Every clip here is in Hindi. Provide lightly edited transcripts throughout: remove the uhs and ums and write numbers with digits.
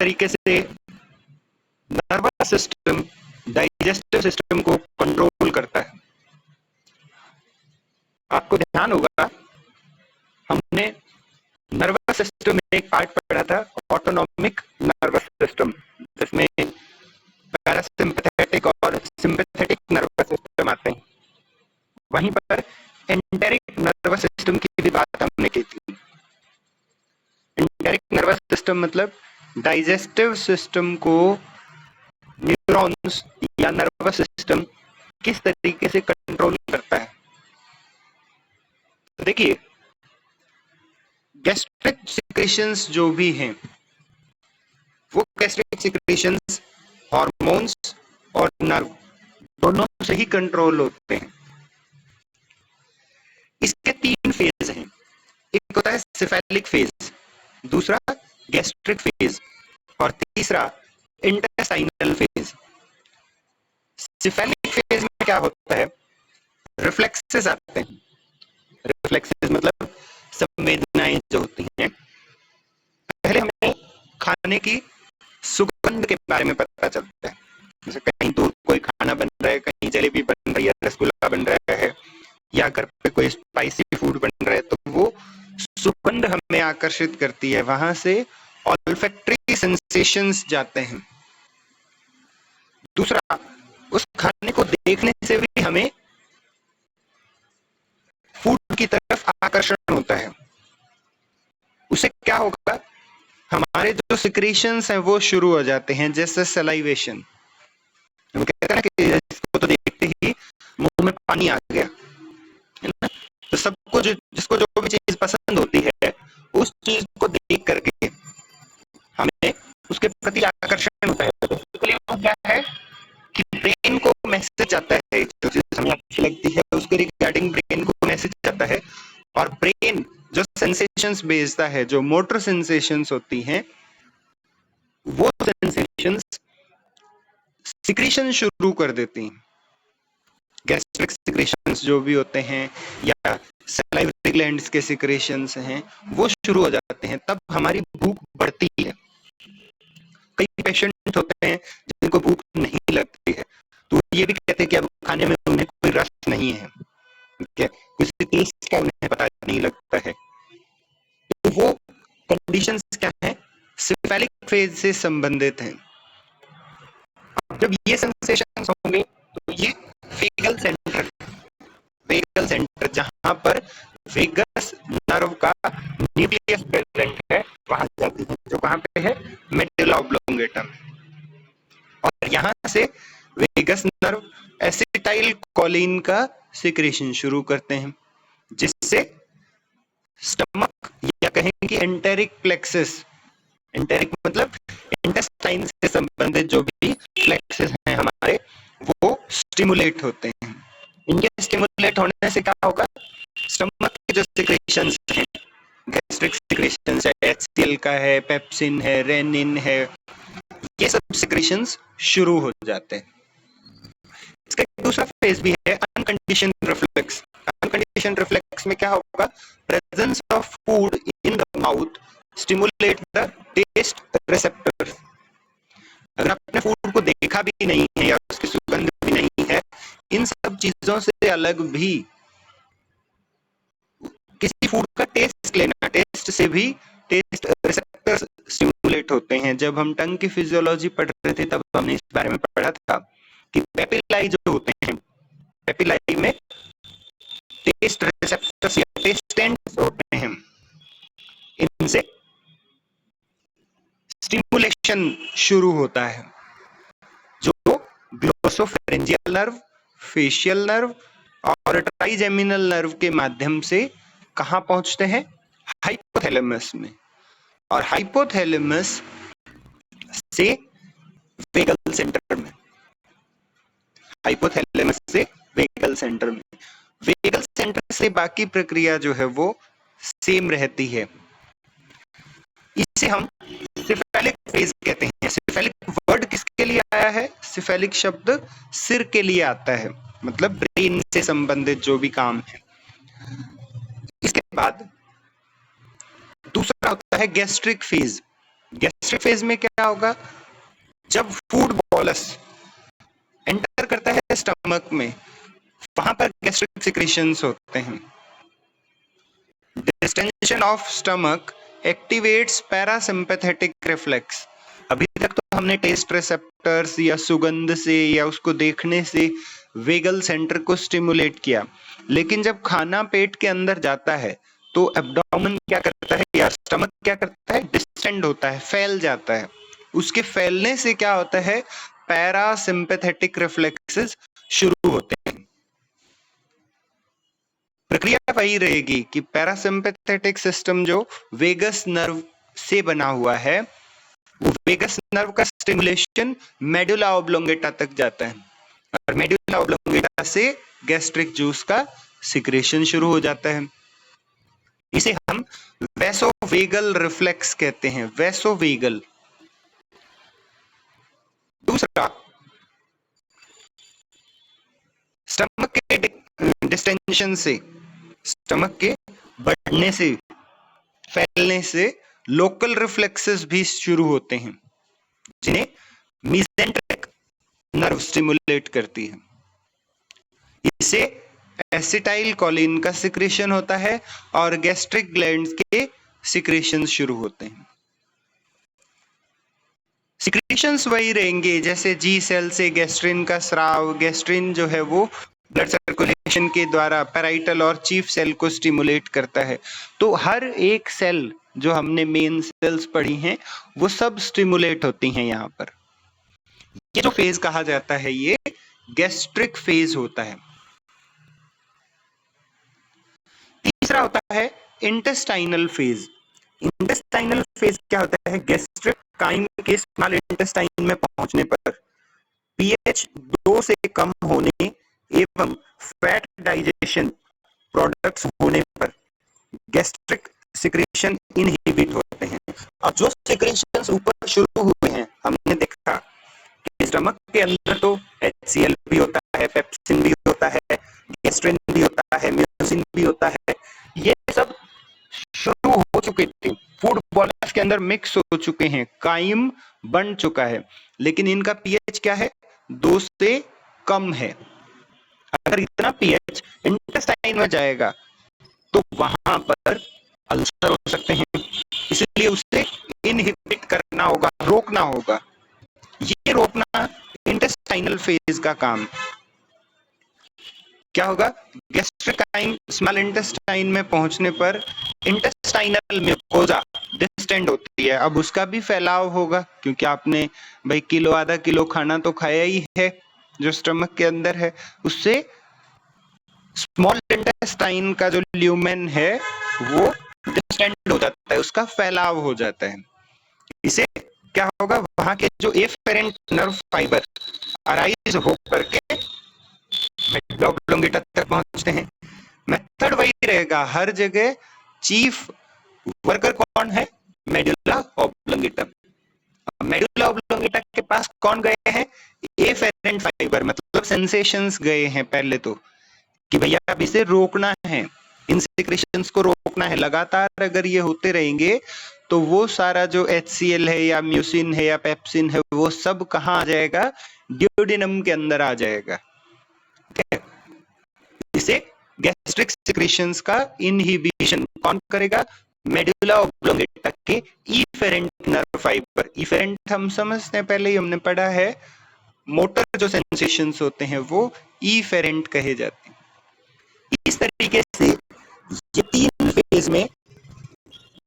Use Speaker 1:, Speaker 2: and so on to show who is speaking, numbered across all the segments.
Speaker 1: तरीके से नर्वस सिस्टम डाइजेस्टिव सिस्टम को कंट्रोल करता है। आपको ध्यान होगा हमने नर्वस सिस्टम में एक पार्ट पढ़ा था ऑटोनॉमिक नर्वस सिस्टम, जिसमें पैरासिम्पैथेटिक और सिंपैथेटिक नर्वस सिस्टम आते हैं। वहीं पर एंटेरिक नर्वस सिस्टम की भी बात हमने की थी। एंटेरिक नर्वस सिस्टम मतलब डाइजेस्टिव सिस्टम को न्यूरॉन्स या नर्वस सिस्टम किस तरीके से कंट्रोल करता है। तो देखिए, गैस्ट्रिक सिक्रेशंस जो भी हैं, वो गैस्ट्रिक सिक्रेशंस हार्मोन्स और नर्व दोनों से ही कंट्रोल होते हैं। इसके 3 फेज हैं। एक होता है सिफेलिक फेज, दूसरा गैस्ट्रिक फेज और तीसरा इंटेस्टाइनल फेज। सिफेलिक फेज में क्या होता है, रिफ्लेक्सेस आते हैं। रिफ्लेक्सेस मतलब संवेदनाएं जो होती हैं। पहले हमें खाने की सुगंध के बारे में पता चलता है, जैसे कहीं दूर कोई खाना बन रहा है, कहीं जलेबी बन रही है, रसगुल्ला बन रहा है, या घर पे कोई स्पाइसी फूड बन रहा है, तो वो सुगंध हमें आकर्षित करती है। वहां से ऑल्फैक्टरी सेंसेशंस जाते हैं। दूसरा, उस खाने को देखने से भी हमें फूड की तरफ आकर्षण होता है। उससे क्या होगा, हमारे जो सिक्रीशंस हैं वो शुरू हो जाते हैं, जैसे सलाइवेशन। हम कहते हैं कि इसको तो देखते ही मुंह में पानी आ गया, है ना। तो सबको जिसको जो भी चीज पसंद होती है, उस चीज को देख करके हमें उसके प्रति आकर्षण होता है। तो वो क्या है कि ब्रेन को मैसेज आता है, जो चीज हमें अच्छी लगती है उसके रिगार्डिंग ब्रेन को मैसेज आता है, और ब्रेन जो सेंसेशंस भेजता है, जो मोटर सेंसेशंस होती हैं, वो सेंसेशंस सिक्रीशन शुरू कर देती हैं। गैस्ट्रिक सिक्रेशंस जो भी होते हैं या सलाइवरी ग्लैंड्स के सिक्रेशंस हैं, वो शुरू हो जाते हैं, तब हमारी भूख बढ़ती है। कई पेशेंट होते हैं जिनको भूख नहीं लगती है, तो ये भी कहते हैं कि अब खाने में उन्हें कोई रस नहीं है, किसी टेस्ट का उन्हें पता नहीं लगता है। तो वो कंडीशंस क्या है, सिफेलिक फेज से संबंधित हैं। जब ये सेंसेशंस होंगे तो ये वेगल सेंटर जहां पर वेगस नर्व का न्यूक्लियस प्रेजेंट है, वहां जाती है, जो कहां पे है, मेडुला ऑब्लोंगेटा। और यहां से वेगस नर्व एसिटाइल कोलिन का सिक्रेशन शुरू करते हैं, जिससे स्टमक या कहें कि एंटेरिक प्लेक्सस, एंटेरिक मतलब इंटेस्टाइन से संबंधित जो भी प्लेक्सस हैं हमारे, वो स्टिमुलेट होते हैं। इनके स्टिमुलेट होने से क्या होगा, स्टमक के जो सिक्रेशंस हैं, गैस्ट्रिक सिक्रेशंस है, एचसीएल का है, पेप्सिन है, रेनिन है, ये सब सिक्रेशंस शुरू हो जाते हैं। इसका एक दूसरा फेज भी है, अनकंडीशनड रिफ्लेक्स। अनकंडीशनड रिफ्लेक्स में क्या होगा, presence of food in the mouth stimulate the taste receptors. अगर आपने फूड को देखा भी नहीं है या उसकी सुगंध भी नहीं है, इन सब चीजों से अलग भी किसी फूड का टेस्ट लेना, टेस्ट से भी टेस्ट रिसेप्टर्स स्टिमुलेट होते हैं। जब हम टंग की फिजियोलॉजी पढ़ रहे थे तब हमने इस बारे में पढ़ा था कि पेपिलाई जो होते हैं, पेपिलाई में टेस्ट रिसेप्टर्स या टेस्ट सेंस होते हैं, इनसे स्टिमुलेशन शुरू होता है, जो ग्लोसोफेरेंजियल नर्व, फेशियल नर्व और ट्राइजेमिनल नर्व के माध्यम से कहां पहुंचते हैं, हाइपोथैलेमस में, और हाइपोथैलेमस से वेगल सेंटर में, हाइपोथैलेमस से वेगल सेंटर में। वेगल सेंटर से बाकी प्रक्रिया जो है वो सेम रहती है। इसे हम सिफेलिक फेज कहते हैं। सिफेलिक वर्ड किसके लिए आया है, सिफेलिक शब्द सिर के लिए आता है, मतलब ब्रेन से संबंधित जो भी काम है। इसके बाद दूसरा होता है गैस्ट्रिक फेज। गैस्ट्रिक फेज में क्या होगा, जब फूड बॉलस एंटर करता है स्टमक में, वहां पर गैस्ट्रिक सिक्रीशंस होते हैं। Distension of stomach activates parasympathetic reflex. अभी तक तो हमने टेस्ट रिसेप्टर्स या सुगंध से या उसको देखने से वेगल सेंटर को स्टिमुलेट किया, लेकिन जब खाना पेट के अंदर जाता है तो एब्डोमेन क्या करता है या स्टमक क्या करता है, डिस्टेंड होता है, फैल जाता है। उसके फैलने से क्या होता है, पैरासिम्पैथेटिक रिफ्लेक्सेस शुरू होते हैं। प्रक्रिया वही रहेगी कि पैरासिम्पैथेटिक सिस्टम जो वेगस नर्व से बना हुआ है, वो वेगस नर्व का स्टिमुलेशन मेडुला ऑब्लोंगेटा तक जाता है, और मेडुला ऑब्लोंगेटा से गैस्ट्रिक जूस का सिक्रेशन शुरू हो जाता है। इसे हम वैसोवेगल रिफ्लेक्स कहते हैं, वैसोवेगल। दूसरा, स्टमक के डिस्टेंशन से, स्टमक के बढ़ने से, फैलने से लोकल रिफ्लेक्सेस भी शुरू होते हैं, जिन्हें मीसेंट्रिक नर्व स्टिमुलेट करती है। इससे एसिटाइल कोलिन का सिक्रेशन होता है और गैस्ट्रिक ग्लैंड्स के सिक्रेशन शुरू होते हैं। सिक्रेशंस वही रहेंगे, जैसे जी सेल से गैस्ट्रिन का स्राव, गैस्ट्रिन जो है वो ब्लड सर्कुलेशन के द्वारा पैराइटल और चीफ सेल को स्टिमुलेट करता है। तो हर एक सेल जो हमने मेन सेल्स पढ़ी हैं वो सब स्टिमुलेट होती हैं यहाँ पर। ये जो फेज कहा जाता है ये गैस्ट्रिक फेज होता है। तीसरा होता है इंटेस्टाइनल फेज। इंटेस्टाइनल फेज क्या होता है, गैस्ट्रिक काइम के स्मॉल इंटेस्टाइन में पहुंचने पर पीएच 2 से कम होने एवं फैट डाइजेशन प्रोडक्ट्स होने पर गैस्ट्रिक सिक्रेशन इनहिबिट होते हैं। और जो सिक्रेशंस ऊपर शुरू हुए हैं, हमने देखा कि स्टमक के अंदर तो HCl भी होता है, पेप्सिन भी होता है, गैस्ट्रिन भी होता है, म्यूसिन भी होता है, ये सब शुरू हो चुके थे, फूड बॉलस के अंदर मिक्स हो चुके हैं, काइम बन चुका है, लेकिन इनका पीएच क्या है, 2 से कम है। अगर इतना पीएच इंटेस्टाइन में जाएगा तो वहां पर अल्सर हो सकते हैं, इसलिए उसे इनहिबिट करना होगा, रोकना होगा। ये रोकना इंटेस्टाइनल फेज का काम। क्या होगा, गैस्ट्रिकाइन स्मॉल इंटेस्टाइन में पहुंचने पर इंटेस्टाइनल म्यूकोजा डिस्टेंड होती है। अब उसका भी फैलाव होगा, क्योंकि आपने भाई किलो आधा किलो खाना तो खाया ही है जो स्टमक के अंदर है, उससे स्मॉल इंटेस्टाइन का जो ल्यूमेन है वो डिस्टेंड हो जाता है, उसका फैलाव हो जाता है। इसे क्या होगा, वहां के जो एफेरेंट नर्व फाइबर अराइज होकर के मेडुला ऑब्लोंगेटा तक पहुंचते हैं। मेथड वही रहेगा हर जगह, चीफ वर्कर कौन है, मेडुला ऑब्लोंगेटा। मेडुला ऑब्लोंगेटा के पास कौन गए हैं, एफेरेंट फाइबर, मतलब सेंसेशंस गए हैं पहले तो, कि भैया अब इसे रोकना है, इन सिक्रेशंस को रोकना है। लगातार अगर ये होते रहेंगे तो वो सारा जो HCl है या म्यूसिन है या पेप्सिन है वो सब कहाँ आ जाएगा, ड्यूडेनम के अंदर आ जाएगा। इसे गैस्ट्रिक सिक्रेशंस का इनहिबिशन कौन करेगा, मेडुला ऑब्लोंगेटा के इफेरेंट नर्व फाइबर। इफेरेंट हम समझते हैं, पहले ही हमने पढ़ा है, मोटर जो सेंसेशंस होते हैं वो इफेरेंट कहे जाते हैं। इस तरीके से ये 3 फेज में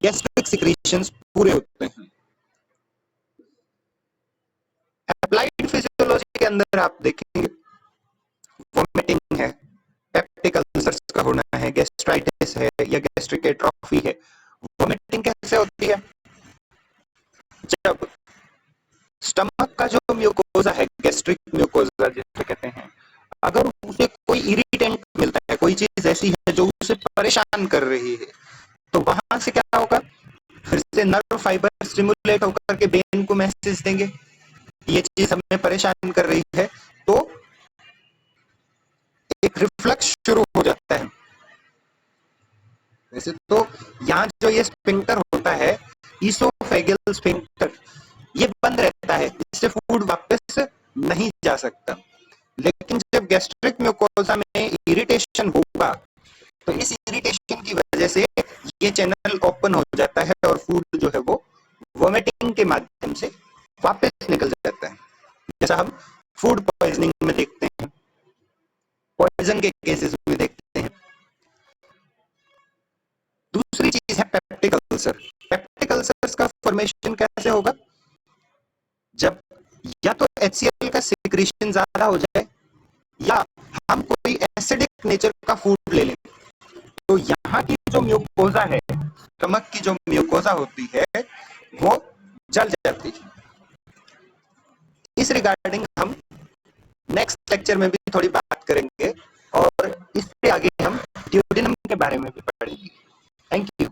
Speaker 1: गैस्ट्रिक सिक्रेशंस पूरे होते हैं। अप्लाइड फिजियोलॉजी के अंदर आप देखेंगे वोमिटिंग है, पेप्टिक अल्सर्स का होना है, गैस्ट्राइटिस है या गैस्ट्रिक एट्रोफी है। वोमिटिंग कैसे होती है, जब स्टमक का जो म्यूकोजा है, गैस्ट्रिक म्यूकोजा जिसे कहते हैं, अगर उसे कोई इरिटेंट मिलता है, कोई चीज ऐसी है जो उसे परेशान कर रही है, तो वहां से क्या होगा, फिर से नर्व फाइबर स्टिमुलेट होकर के ब्रेन को मैसेज देंगे ये चीज हमें परेशान कर रही है, तो एक रिफ्लक्स शुरू हो जाता है। वैसे तो यहाँ जो ये स्पिंक्टर होता है इसोफेगल स्फिंक्टर ये बंद रहता है, इससे फूड वापस नहीं जा सकता। लेकिन जब गैस्ट्रिक म्यूकोजा में इरिटेशन होगा तो इस इरिटेशन की वजह से ये चैनल ओपन हो जाता है और फूड जो है वो वोमिटिंग के माध्यम से वापस निकल जाता है, जैसा हम फूड पॉइजनिंग में देखते हैं, पॉइजन के केसेस में देखते हैं। दूसरी चीज है पेप्टिक अल्सर। पेप्टिक अल्सर्स का फॉर्मेशन कैसे होगा? जब या तो HCl का सिक्रीशन ज्यादा हो जाए या हम कोई एसिडिक नेचर का फूड ले लें, तो यहाँ की जो म्यूकोजा है, स्टमक की जो म्यूकोजा होती है वो जल जाती है। इस रिगार्डिंग हम नेक्स्ट लेक्चर में भी थोड़ी बात करेंगे और इससे आगे हम ड्यूडेनम के बारे में भी पढ़ेंगे। Thank you.